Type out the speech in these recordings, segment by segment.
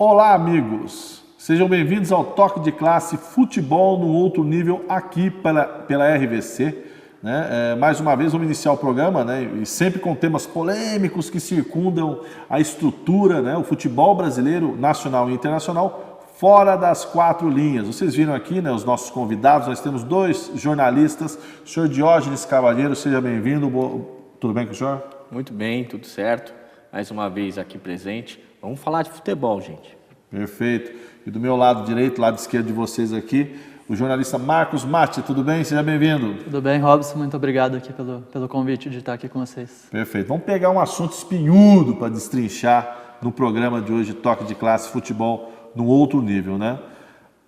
Olá, amigos! Sejam bem-vindos ao Toque de Classe Futebol no Outro Nível aqui pela RVC. Mais uma vez vamos iniciar o programa, e sempre com temas polêmicos que circundam a estrutura, o futebol brasileiro, nacional e internacional, fora das quatro linhas. Vocês viram aqui, os nossos convidados, nós temos dois jornalistas. O senhor Diógenes Cavalheiro, seja bem-vindo. Tudo bem com o senhor? Muito bem, tudo certo. Mais uma vez aqui presente. Vamos falar de futebol, gente. Perfeito. E do meu lado direito, lado esquerdo de vocês aqui, o jornalista Marcos Matti. Tudo bem? Seja bem-vindo. Tudo bem, Robson. Muito obrigado aqui pelo convite de estar aqui com vocês. Perfeito. Vamos pegar um assunto espinhudo para destrinchar no programa de hoje, Toque de Classe Futebol no Outro Nível,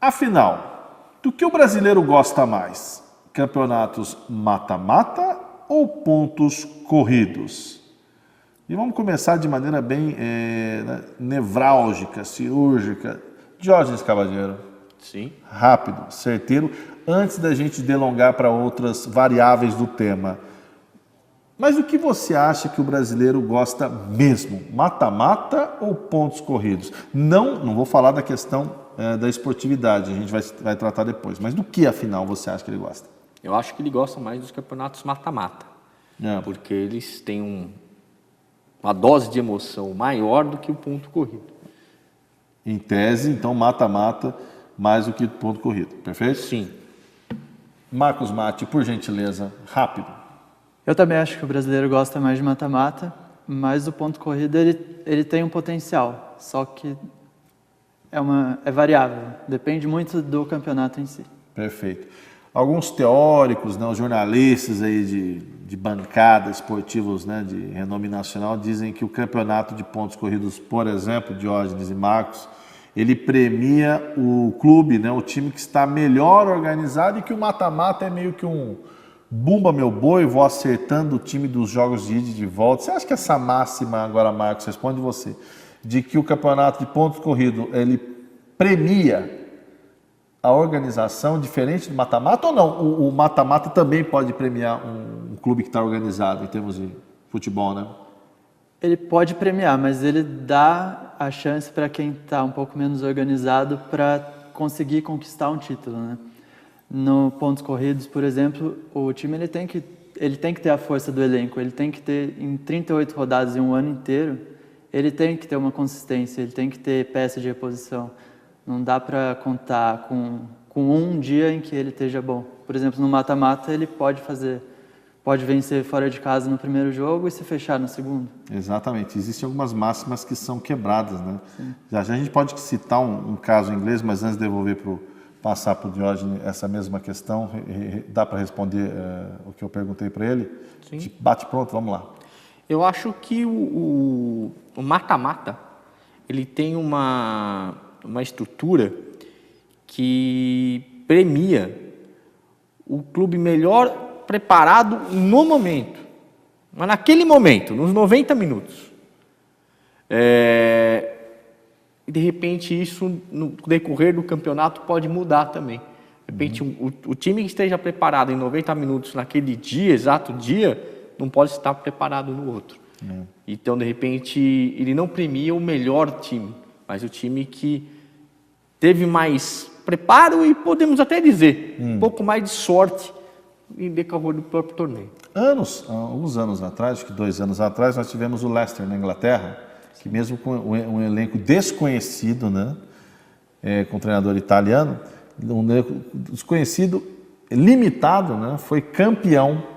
Afinal, do que o brasileiro gosta mais? Campeonatos mata-mata ou pontos corridos? E vamos começar de maneira bem nevrálgica, cirúrgica. Diógenes Cavalheiro. Sim. Rápido, certeiro, antes da gente delongar para outras variáveis do tema. Mas o que você acha que o brasileiro gosta mesmo? Mata-mata ou pontos corridos? Não vou falar da questão da esportividade, a gente vai tratar depois. Mas do que, afinal, você acha que ele gosta? Eu acho que ele gosta mais dos campeonatos mata-mata. Porque eles têm uma dose de emoção maior do que o ponto corrido. Em tese, então, mata-mata mais do que ponto corrido, perfeito? Sim. Marcos Matti, por gentileza, rápido. Eu também acho que o brasileiro gosta mais de mata-mata, mas o ponto corrido ele tem um potencial, só que é variável, depende muito do campeonato em si. Perfeito. Alguns teóricos, os jornalistas aí de bancada, esportivos de renome nacional, dizem que o campeonato de pontos corridos, por exemplo, Diógenes e Marcos, ele premia o clube, o time que está melhor organizado, e que o mata-mata é meio que um bumba meu boi, vou acertando o time dos jogos de ida e de volta. Você acha que essa máxima, agora Marcos, responde você, de que o campeonato de pontos corridos, ele premia a organização diferente do mata-mata, ou não? O mata-mata também pode premiar um clube que está organizado em termos de futebol, Ele pode premiar, mas ele dá a chance para quem está um pouco menos organizado para conseguir conquistar um título, No pontos corridos, por exemplo, o time ele tem que ter a força do elenco, ele tem que ter, em 38 rodadas em um ano inteiro, ele tem que ter uma consistência, ele tem que ter peça de reposição. Não dá para contar com um dia em que ele esteja bom. Por exemplo, no mata-mata ele pode vencer fora de casa no primeiro jogo e se fechar no segundo. Exatamente. Existem algumas máximas que são quebradas, Já a gente pode citar um caso em inglês, mas antes de passar para o Diógenes essa mesma questão, dá para responder o que eu perguntei para ele? Sim. Bate pronto, vamos lá. Eu acho que o mata-mata, ele tem uma estrutura que premia o clube melhor preparado no momento, mas naquele momento, nos 90 minutos. E de repente isso, no decorrer do campeonato, pode mudar também. De repente, o time que esteja preparado em 90 minutos naquele dia, exato dia, não pode estar preparado no outro. Então, de repente, ele não premia o melhor time, mas o time que teve mais preparo e, podemos até dizer, um pouco mais de sorte em decorrer do próprio torneio. Alguns anos atrás, acho que 2 anos atrás, nós tivemos o Leicester na Inglaterra, que mesmo com um elenco desconhecido, com um treinador italiano, um elenco desconhecido, limitado, foi campeão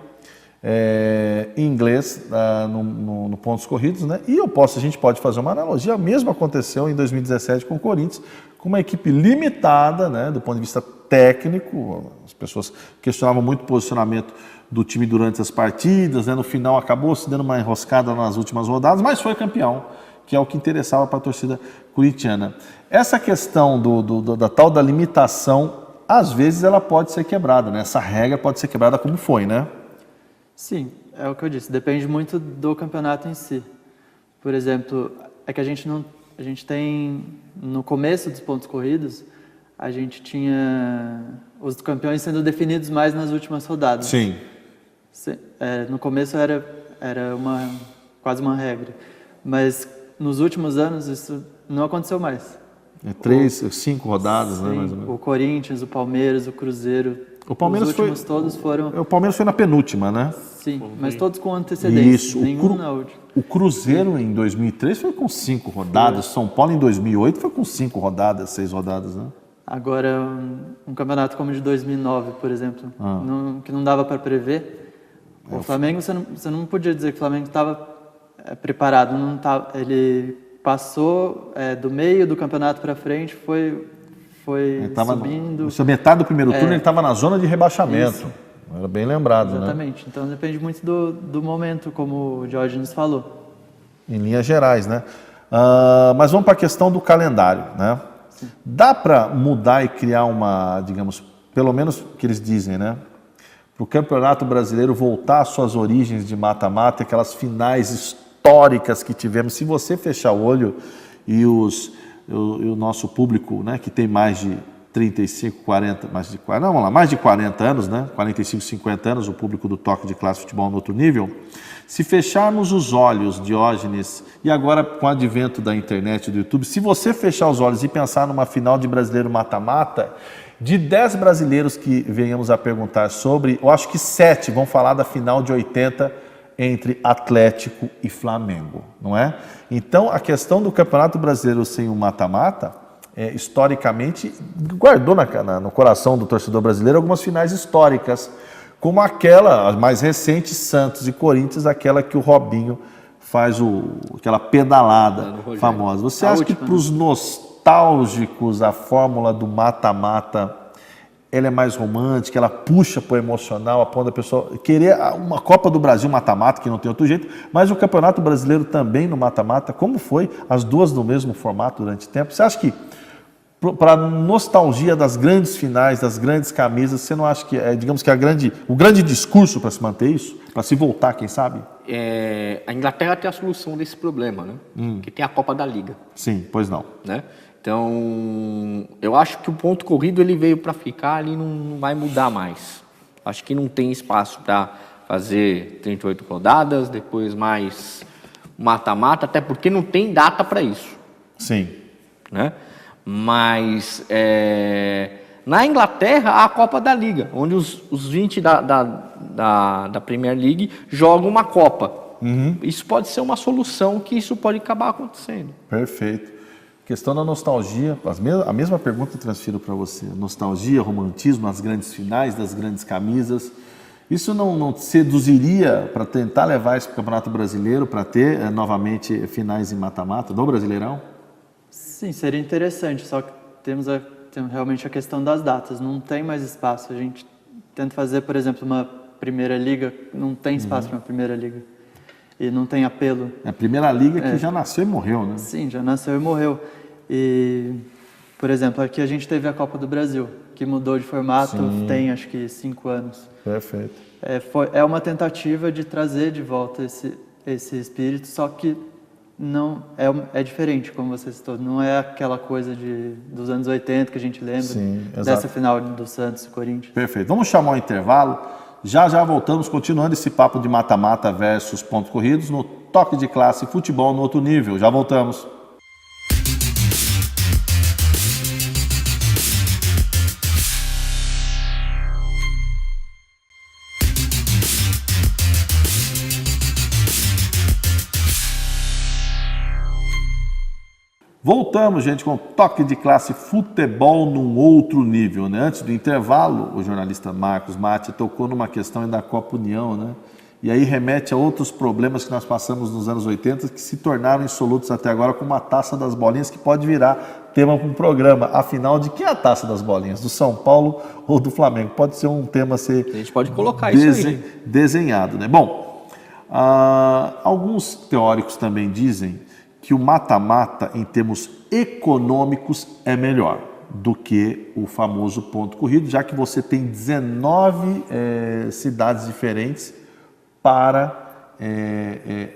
inglês no pontos corridos, E a gente pode fazer uma analogia, o mesmo aconteceu em 2017 com o Corinthians, com uma equipe limitada, do ponto de vista técnico. As pessoas questionavam muito o posicionamento do time durante as partidas, no final acabou se dando uma enroscada nas últimas rodadas, mas foi campeão, que é o que interessava para a torcida corintiana. Essa questão da tal da limitação, às vezes ela pode ser quebrada, Essa regra pode ser quebrada como foi, Sim, é o que eu disse, depende muito do campeonato em si. Por exemplo, é que a gente tem, no começo dos pontos corridos, a gente tinha os campeões sendo definidos mais nas últimas rodadas. Sim. No começo era quase uma regra, mas nos últimos anos isso não aconteceu mais. 5 rodadas, né, mais ou menos. O Corinthians, o Palmeiras, o Cruzeiro. O Palmeiras os últimos todos foram... O Palmeiras foi na penúltima, né? Sim, mas todos com antecedência. Isso. Nenhum na última. O Cruzeiro em 2003 foi com 5 rodadas. São Paulo em 2008 foi com 5 rodadas, 6 rodadas, né? Agora, um campeonato como o de 2009, por exemplo, que não dava para prever. O Flamengo, você não podia dizer que o Flamengo estava preparado. Não tava, ele passou do meio do campeonato para frente, foi subindo. Metade do primeiro turno ele estava na zona de rebaixamento. Isso. Era bem lembrado, Exatamente. né? Então depende muito do momento, como o Jorge nos falou. Em linhas gerais, né? Mas vamos para a questão do calendário, né? Sim. Dá para mudar e criar uma, digamos, pelo menos o que eles dizem, né? Para o Campeonato Brasileiro voltar às suas origens de mata-mata, aquelas finais históricas que tivemos. Se você fechar o olho e o nosso público, né, que tem mais de 35, 40, mais de 40 anos, né, 45, 50 anos, o público do Toque de Classe Futebol no Outro Nível, se fecharmos os olhos, Diógenes, e agora com o advento da internet e do YouTube, se você fechar os olhos e pensar numa final de brasileiro mata-mata, de 10 brasileiros que venhamos a perguntar sobre, eu acho que 7 vão falar da final de 80 entre Atlético e Flamengo, não é? Então, a questão do Campeonato Brasileiro sem o mata-mata, historicamente, guardou no coração do torcedor brasileiro algumas finais históricas, como aquela, a mais recente, Santos e Corinthians, aquela que o Robinho faz aquela pedalada famosa. Você acha que para os nostálgicos a fórmula do mata-mata ela é mais romântica, ela puxa para o emocional, a ponto da pessoa querer uma Copa do Brasil mata-mata, que não tem outro jeito, mas o Campeonato Brasileiro também no mata-mata, como foi? As duas no mesmo formato durante tempo. Você acha que, para a nostalgia das grandes finais, das grandes camisas, você não acha que, digamos que o grande discurso para se manter isso? Para se voltar, quem sabe? A Inglaterra tem a solução desse problema, né? Que tem a Copa da Liga. Sim, pois não. Né? Então, eu acho que o ponto corrido ele veio para ficar, ele não vai mudar mais. Acho que não tem espaço para fazer 38 rodadas, depois mais mata-mata, até porque não tem data para isso. Sim. Né? Mas na Inglaterra há a Copa da Liga, onde os 20 da Premier League jogam uma Copa. Isso pode ser uma solução que isso pode acabar acontecendo. Perfeito. Questão da nostalgia, a mesma pergunta eu transfiro para você. Nostalgia, romantismo, as grandes finais, das grandes camisas. Isso não seduziria para tentar levar esse Campeonato Brasileiro para ter novamente finais em mata-mata do Brasileirão? Sim, seria interessante, só que temos realmente a questão das datas. Não tem mais espaço. A gente tenta fazer, por exemplo, uma Primeira Liga, não tem espaço para uma Primeira Liga. E não tem apelo. A Primeira Liga que já nasceu e morreu, né? Sim, já nasceu e morreu. E, por exemplo, aqui a gente teve a Copa do Brasil, que mudou de formato, tem acho que 5 anos. Perfeito. É uma tentativa de trazer de volta esse espírito, só que não é diferente, como você citou. Não é aquela coisa dos anos 80 que a gente lembra, dessa final do Santos e Corinthians. Perfeito. Vamos chamar um intervalo. Já voltamos, continuando esse papo de mata-mata versus pontos corridos no Toque de Classe Futebol no Outro Nível. Já voltamos. Voltamos, gente, com o Toque de Classe Futebol num Outro Nível, né? Antes do intervalo, o jornalista Marcos Matti tocou numa questão da Copa União, né? E aí remete a outros problemas que nós passamos nos anos 80 que se tornaram insolutos até agora, como a Taça das Bolinhas, que pode virar tema para um programa. Afinal, de que é a Taça das Bolinhas? Do São Paulo ou do Flamengo? Pode ser um tema a ser... A gente pode colocar isso aí. Desenhado, né? Bom, alguns teóricos também dizem que o mata-mata, em termos econômicos, é melhor do que o famoso ponto corrido, já que você tem 19 cidades diferentes para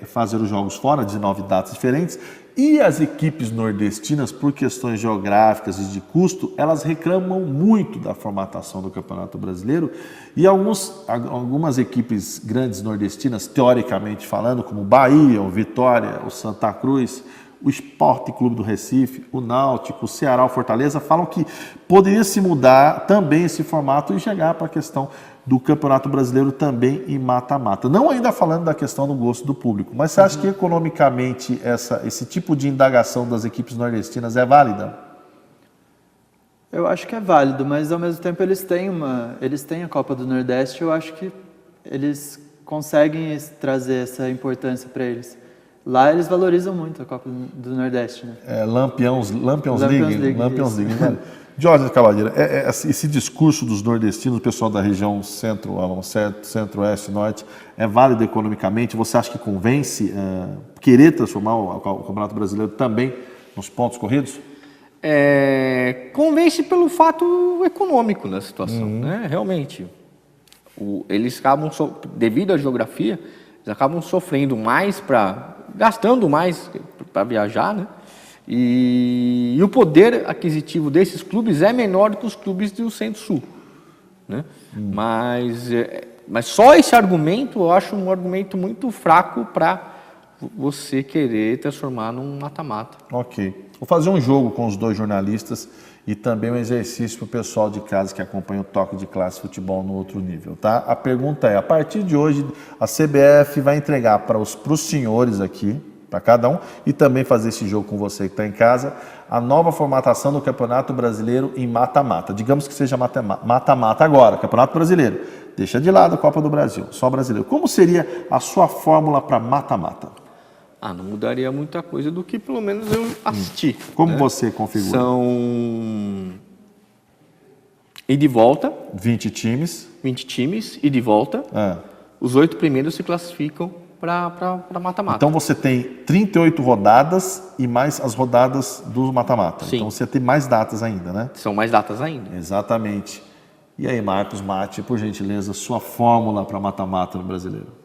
fazer os jogos fora, 19 datas diferentes, e as equipes nordestinas, por questões geográficas e de custo, elas reclamam muito da formatação do Campeonato Brasileiro, e algumas equipes grandes nordestinas, teoricamente falando, como o Bahia, o Vitória, o Santa Cruz, o Sport Clube do Recife, o Náutico, o Ceará, o Fortaleza, falam que poderia se mudar também esse formato e chegar para a questão do Campeonato Brasileiro também em mata-mata. Não ainda falando da questão do gosto do público, mas você acha que economicamente esse tipo de indagação das equipes nordestinas é válida? Eu acho que é válido, mas ao mesmo tempo eles têm a Copa do Nordeste, eu acho que eles conseguem trazer essa importância para eles. Lá eles valorizam muito a Copa do Nordeste, né? Lampions League. Né? Jorge Cavaleira, esse discurso dos nordestinos, o pessoal da região centro-oeste, norte, é válido economicamente? Você acha que convence querer transformar o Campeonato Brasileiro também nos pontos corridos? Convence pelo fato econômico da situação, né? Realmente. Eles acabam, devido à geografia, eles acabam sofrendo mais gastando mais para viajar, né? E o poder aquisitivo desses clubes é menor do que os clubes do Centro-Sul, né? Mas só esse argumento eu acho um argumento muito fraco para você querer transformar num mata-mata. Ok. Vou fazer um jogo com os dois jornalistas e também um exercício para o pessoal de casa que acompanha o Toque de Classe Futebol no outro nível, tá? A pergunta é, a partir de hoje, a CBF vai entregar para os senhores aqui, para cada um, e também fazer esse jogo com você que está em casa, a nova formatação do Campeonato Brasileiro em mata-mata. Digamos que seja mata-mata agora, Campeonato Brasileiro. Deixa de lado a Copa do Brasil, só brasileiro. Como seria a sua fórmula para mata-mata? Não mudaria muita coisa do que pelo menos eu assisti. Como né? você configura? São ida e volta. 20 times. 20 times, ida e volta. Os 8 primeiros se classificam para mata-mata. Então você tem 38 rodadas e mais as rodadas do mata-mata. Então você tem mais datas ainda, né? São mais datas ainda. Exatamente. E aí, Marcos Mate, por gentileza, sua fórmula para mata-mata no Brasileiro?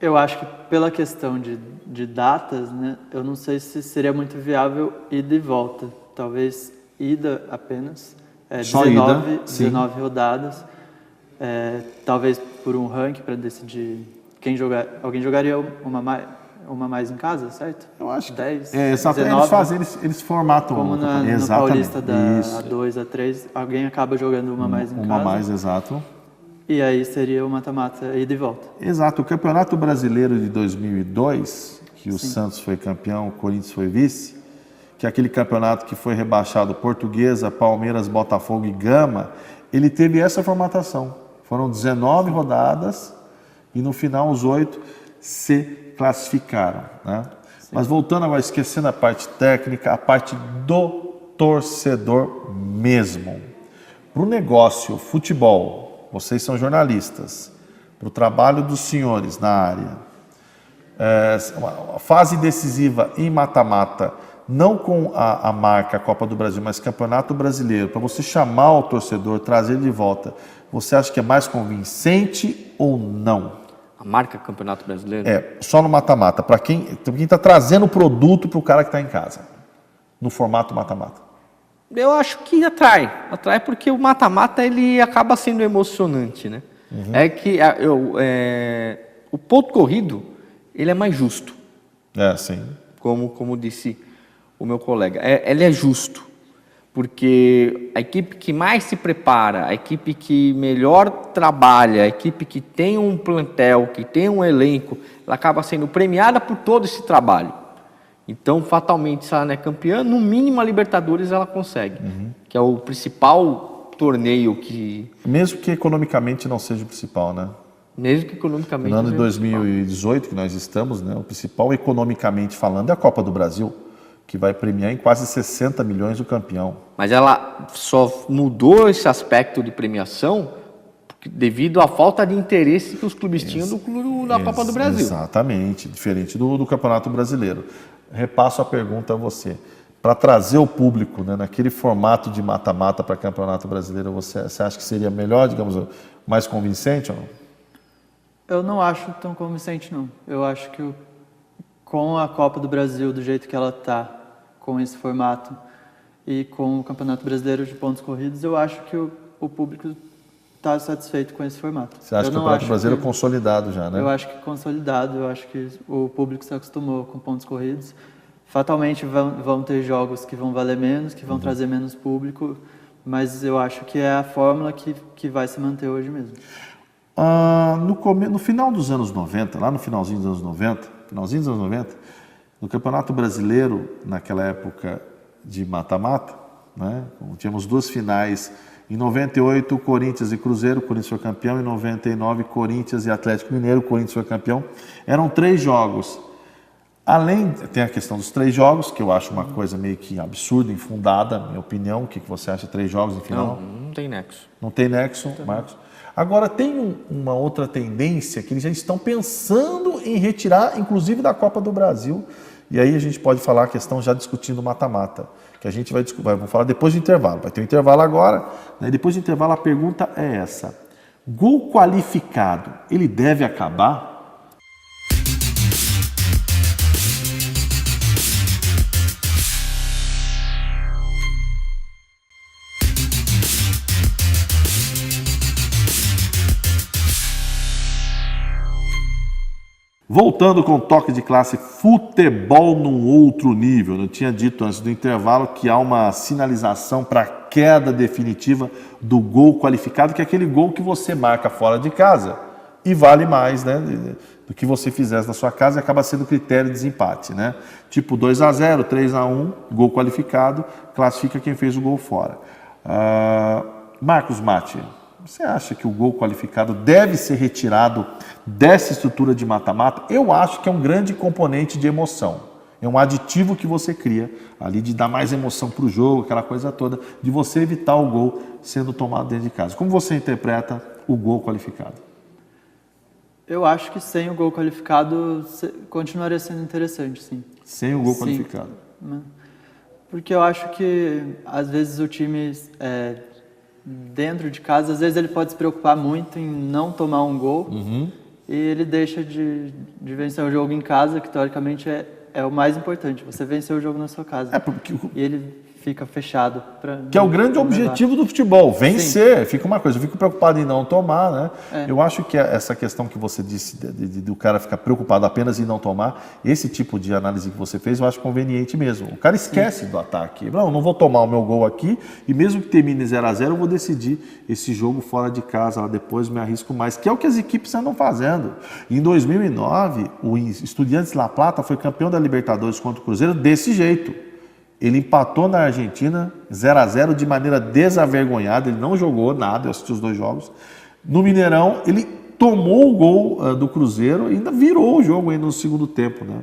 Eu acho que pela questão de datas, né, eu não sei se seria muito viável ida e volta. Talvez ida apenas. Só 19 rodadas. Talvez por um ranking para decidir quem jogar. Alguém jogaria uma mais em casa, certo? Eu acho que 10, exatamente. Eles formatam como no Paulista da A2, A3, alguém acaba jogando uma mais em casa. Uma mais, exato. E aí seria o mata-mata ida e volta. Exato. O Campeonato Brasileiro de 2002, que o Santos foi campeão, o Corinthians foi vice, que é aquele campeonato que foi rebaixado Portuguesa, Palmeiras, Botafogo e Gama, ele teve essa formatação. Foram 19 rodadas e no final os 8 se classificaram, né? Mas voltando agora, esquecendo a parte técnica, a parte do torcedor mesmo. Para o negócio, futebol, vocês são jornalistas, para o trabalho dos senhores na área, a fase decisiva em mata-mata, não com a marca Copa do Brasil, mas Campeonato Brasileiro, para você chamar o torcedor, trazer ele de volta, você acha que é mais convincente ou não? A marca Campeonato Brasileiro? Só no mata-mata, para quem está trazendo o produto para o cara que está em casa, no formato mata-mata. Eu acho que atrai porque o mata-mata ele acaba sendo emocionante, né? O ponto corrido ele é mais justo. Sim. Como disse o meu colega, ele é justo, porque a equipe que mais se prepara, a equipe que melhor trabalha, a equipe que tem um plantel, que tem um elenco, ela acaba sendo premiada por todo esse trabalho. Então, fatalmente, se ela não é campeã, no mínimo a Libertadores ela consegue, que é o principal torneio que... Mesmo que economicamente não seja o principal, né? Mesmo que economicamente... No ano de 2018, que nós estamos, né, o principal economicamente falando é a Copa do Brasil, que vai premiar em quase 60 milhões o campeão. Mas ela só mudou esse aspecto de premiação devido à falta de interesse que os clubes tinham da Copa do Brasil. Exatamente, diferente do Campeonato Brasileiro. Repasso a pergunta a você. Para trazer o público, né, naquele formato de mata-mata para Campeonato Brasileiro, você acha que seria melhor, digamos, mais convincente ou não? Eu não acho tão convincente, não. Eu acho que com a Copa do Brasil do jeito que ela está, com esse formato, e com o Campeonato Brasileiro de pontos corridos, eu acho que o público está satisfeito com esse formato. Você acha que o Campeonato Brasileiro é consolidado já, né? Eu acho que consolidado, eu acho que o público se acostumou com pontos corridos. Fatalmente vão ter jogos que vão valer menos, que vão trazer menos público, mas eu acho que é a fórmula que vai se manter hoje mesmo. No final dos anos 90, lá no finalzinho dos anos 90, no Campeonato Brasileiro, naquela época de mata-mata, né, tínhamos 2 finais. Em 98, Corinthians e Cruzeiro, o Corinthians foi campeão. Em 99, Corinthians e Atlético Mineiro, o Corinthians foi campeão. Eram 3 jogos. Tem a questão dos 3 jogos, que eu acho uma coisa meio que absurda, infundada, na minha opinião. O que você acha de 3 jogos em final? Não tem nexo. Não tem nexo, Marcos? Agora, tem uma outra tendência que eles já estão pensando em retirar, inclusive da Copa do Brasil. E aí a gente pode falar a questão já discutindo mata-mata, que a gente vamos falar depois do intervalo. Vai ter um intervalo agora, né? Depois do intervalo a pergunta é essa: gol qualificado, ele deve acabar? Voltando com o toque de classe, futebol num outro nível. Eu tinha dito antes do intervalo que há uma sinalização para a queda definitiva do gol qualificado, que é aquele gol que você marca fora de casa e vale mais, né, do que você fizesse na sua casa, e acaba sendo critério de desempate, né? Tipo 2-0, 3-1, gol qualificado, classifica quem fez o gol fora. Marcos Matti, você acha que o gol qualificado deve ser retirado dessa estrutura de mata-mata? Eu acho que é um grande componente de emoção. É um aditivo que você cria ali de dar mais emoção para o jogo, aquela coisa toda, de você evitar o gol sendo tomado dentro de casa. Como você interpreta o gol qualificado? Eu acho que sem o gol qualificado continuaria sendo interessante, sim. Sem o gol qualificado? Porque eu acho que, às vezes, o time... dentro de casa, às vezes ele pode se preocupar muito em não tomar um gol e ele deixa de vencer o jogo em casa, que teoricamente é o mais importante, você vencer o jogo na sua casa. E ele fica fechado. Que é o grande objetivo do futebol, vencer. Sim. Fica uma coisa, eu fico preocupado em não tomar, né? Eu acho que essa questão que você disse do cara ficar preocupado apenas em não tomar, esse tipo de análise que você fez, eu acho conveniente mesmo. O cara esquece do ataque. Não vou tomar o meu gol aqui e mesmo que termine 0-0, eu vou decidir esse jogo fora de casa, lá depois me arrisco mais, que é o que as equipes andam fazendo. Em 2009, o Estudiantes La Plata foi campeão da Libertadores contra o Cruzeiro desse jeito. Ele empatou na Argentina, 0-0, de maneira desavergonhada. Ele não jogou nada, eu assisti os 2 jogos. No Mineirão, ele tomou o gol do Cruzeiro e ainda virou o jogo aí no segundo tempo, né?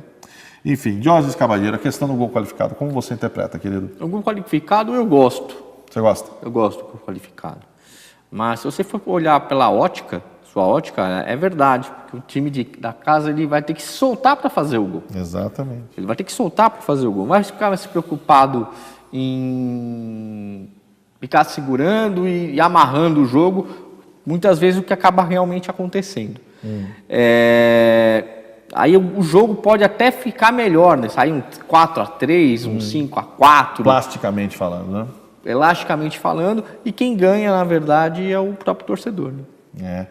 Enfim, Diógenes Cavalheiro, a questão do gol qualificado, como você interpreta, querido? O gol qualificado eu gosto. Você gosta? Eu gosto do gol qualificado. Mas se você for olhar pela ótica, sua ótica, é verdade, porque o time da casa ele vai ter que se soltar para fazer o gol. Exatamente. Ele vai ter que soltar para fazer o gol. Não vai ficar se preocupado em ficar segurando e amarrando o jogo, muitas vezes o que acaba realmente acontecendo. Aí o jogo pode até ficar melhor, né? Sair um 4-3, um 5-4. Plasticamente falando, né? Elasticamente falando, e quem ganha, na verdade, é o próprio torcedor, né?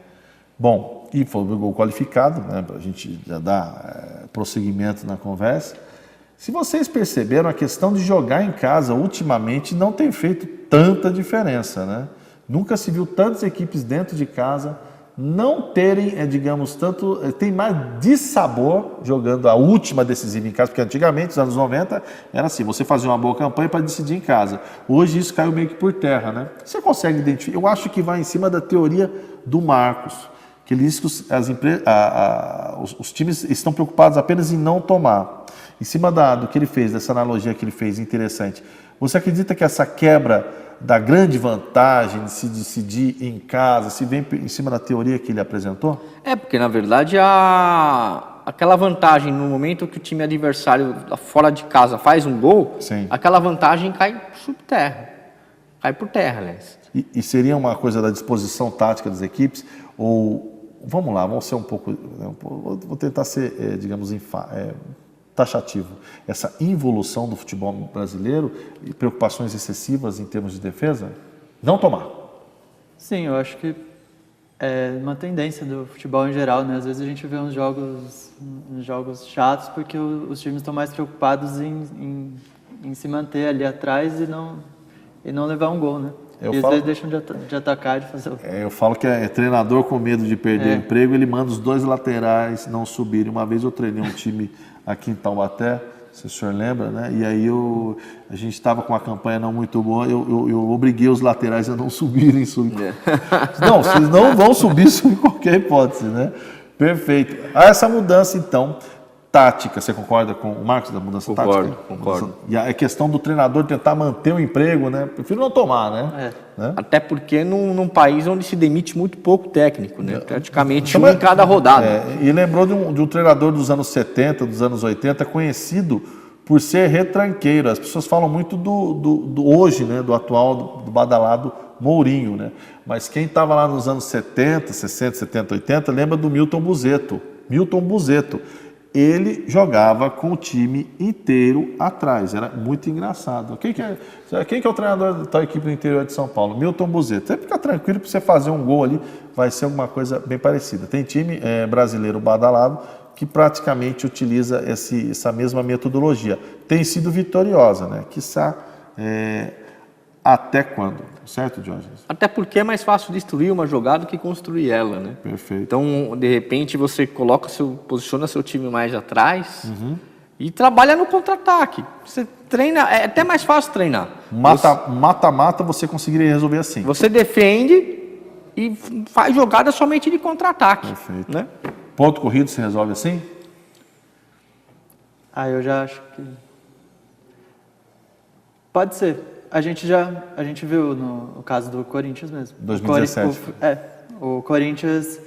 Bom, e foi o gol qualificado, né, para a gente já dar prosseguimento na conversa. Se vocês perceberam, a questão de jogar em casa ultimamente não tem feito tanta diferença, né? Nunca se viu tantas equipes dentro de casa não terem, digamos, tem mais dissabor jogando a última decisiva em casa, porque antigamente, nos anos 90, era assim, você fazia uma boa campanha para decidir em casa. Hoje isso caiu meio que por terra, né? Você consegue identificar? Eu acho que vai em cima da teoria do Marcos, que ele diz que os times estão preocupados apenas em não tomar. Em cima do que ele fez, dessa analogia que ele fez, interessante. Você acredita que essa quebra da grande vantagem de se decidir em casa se vem em cima da teoria que ele apresentou? Porque na verdade aquela vantagem no momento que o time adversário fora de casa faz um gol, sim, aquela vantagem cai por terra, aliás. E seria uma coisa da disposição tática das equipes? Ou, vamos ser um pouco, vou tentar ser, digamos, taxativo. Essa involução do futebol brasileiro e preocupações excessivas em termos de defesa? Não tomar. Sim, eu acho que É uma tendência do futebol em geral, né? Às vezes a gente vê uns jogos chatos porque os times estão mais preocupados em se manter ali atrás e não levar um gol, né? Às vezes deixam de atacar, de fazer o... Eu falo que é treinador com medo de perder o emprego, ele manda os 2 laterais não subirem. Uma vez eu treinei um time aqui em Taubaté, se o senhor lembra, né? E aí a gente estava com uma campanha não muito boa, eu obriguei os laterais a não subirem. Não, vocês não vão subir sob qualquer hipótese, né? Perfeito. Essa mudança, então, tática, você concorda com o Marcos da mudança tática? Concordo. E a questão do treinador tentar manter o emprego, né? Prefiro não tomar, né? Até porque num país onde se demite muito pouco técnico, né? Praticamente um em cada rodada. E lembrou de um treinador dos anos 70, dos anos 80, conhecido por ser retranqueiro. As pessoas falam muito do hoje, né? Do atual, do badalado Mourinho, né? Mas quem estava lá nos anos 70, 60, 70, 80, lembra do Milton Buzetto. Ele jogava com o time inteiro atrás, era muito engraçado. Quem que é o treinador da equipe do interior de São Paulo? Milton Buzetto. Você fica tranquilo, para você fazer um gol ali, vai ser alguma coisa bem parecida. Tem time brasileiro badalado que praticamente utiliza essa mesma metodologia. Tem sido vitoriosa, né? Quiçá até quando? Certo, Diógenes? Até porque é mais fácil destruir uma jogada do que construir ela, né? Perfeito. Então, de repente, você posiciona seu time mais atrás e trabalha no contra-ataque. Você treina, é até mais fácil treinar. Mata-mata você conseguiria resolver assim. Você defende e faz jogada somente de contra-ataque. Perfeito. Né? Ponto corrido se resolve assim? Eu já acho que... Pode ser. A gente viu no caso do Corinthians mesmo. 2017. O Corinthians,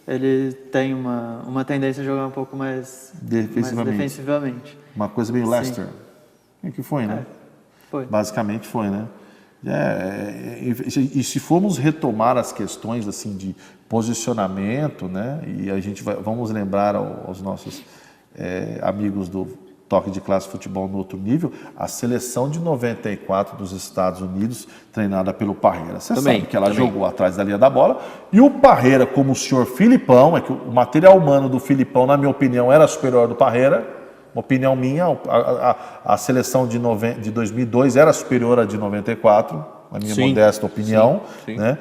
ele tem uma tendência a jogar um pouco mais defensivamente. Uma coisa meio Leicester. Que foi, né? Foi. Basicamente foi, né? E se formos retomar as questões assim de posicionamento, né? E a gente vamos lembrar aos nossos amigos do Toque de Classe Futebol no Outro Nível, a seleção de 94 dos Estados Unidos, treinada pelo Parreira. Você sabe que ela jogou atrás da linha da bola, e o Parreira, como o senhor Filipão, que o material humano do Filipão, na minha opinião, era superior ao do Parreira, uma opinião minha, a seleção de 2002 era superior à de 94, na minha modesta opinião. Sim. Né?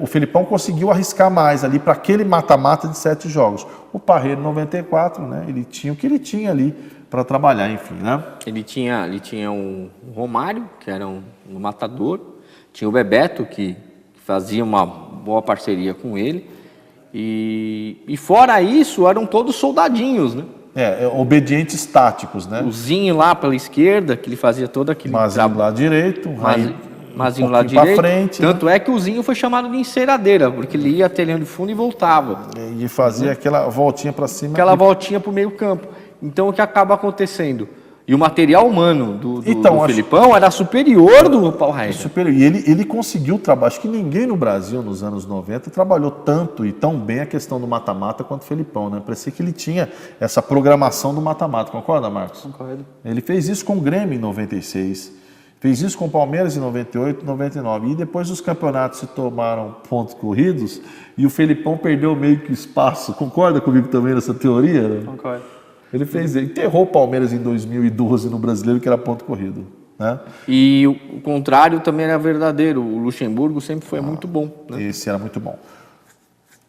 O Filipão conseguiu arriscar mais ali para aquele mata-mata de 7 jogos. O Parreira, em 94, né? Ele tinha o que ele tinha ali para trabalhar, enfim, né? Ele tinha um Romário, que era um matador, tinha o Bebeto, que fazia uma boa parceria com ele, e fora isso, eram todos soldadinhos, né? Obedientes táticos, né? O Zinho lá pela esquerda, que ele fazia todo aquele Mazinho lá direito, Mazinho lá direito. Frente, tanto é que o Zinho foi chamado de enceradeira, porque ele ia telhando de fundo e voltava. E fazia aquela voltinha para cima. Aquela voltinha para o meio campo. Então, o que acaba acontecendo? E o material humano do Filipão era superior do Parreira. Superior. E ele conseguiu trabalhar. Acho que ninguém no Brasil, nos anos 90, trabalhou tanto e tão bem a questão do mata-mata quanto o Filipão, né? Parecia que ele tinha essa programação do mata-mata. Concorda, Marcos? Concordo. Ele fez isso com o Grêmio em 96. Fez isso com o Palmeiras em 98 e 99. E depois os campeonatos se tomaram pontos corridos e o Filipão perdeu meio que espaço. Concorda comigo também nessa teoria? Né? Concordo. Ele enterrou o Palmeiras em 2012 no Brasileiro, que era ponto corrido. Né? E o contrário também era verdadeiro. O Luxemburgo sempre foi muito bom. Né? Esse era muito bom.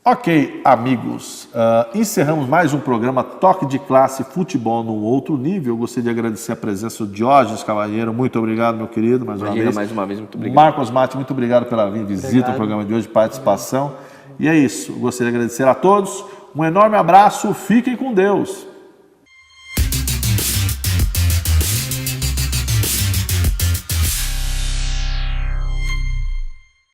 Ok, amigos. Encerramos mais um programa Toque de Classe Futebol no Outro Nível. Eu gostaria de agradecer a presença do Diógenes Cavalheiro. Muito obrigado, meu querido, mais uma vez, muito obrigado. Marcos Mate, muito obrigado pela visita ao programa de hoje, participação. E é isso. Eu gostaria de agradecer a todos. Um enorme abraço. Fiquem com Deus.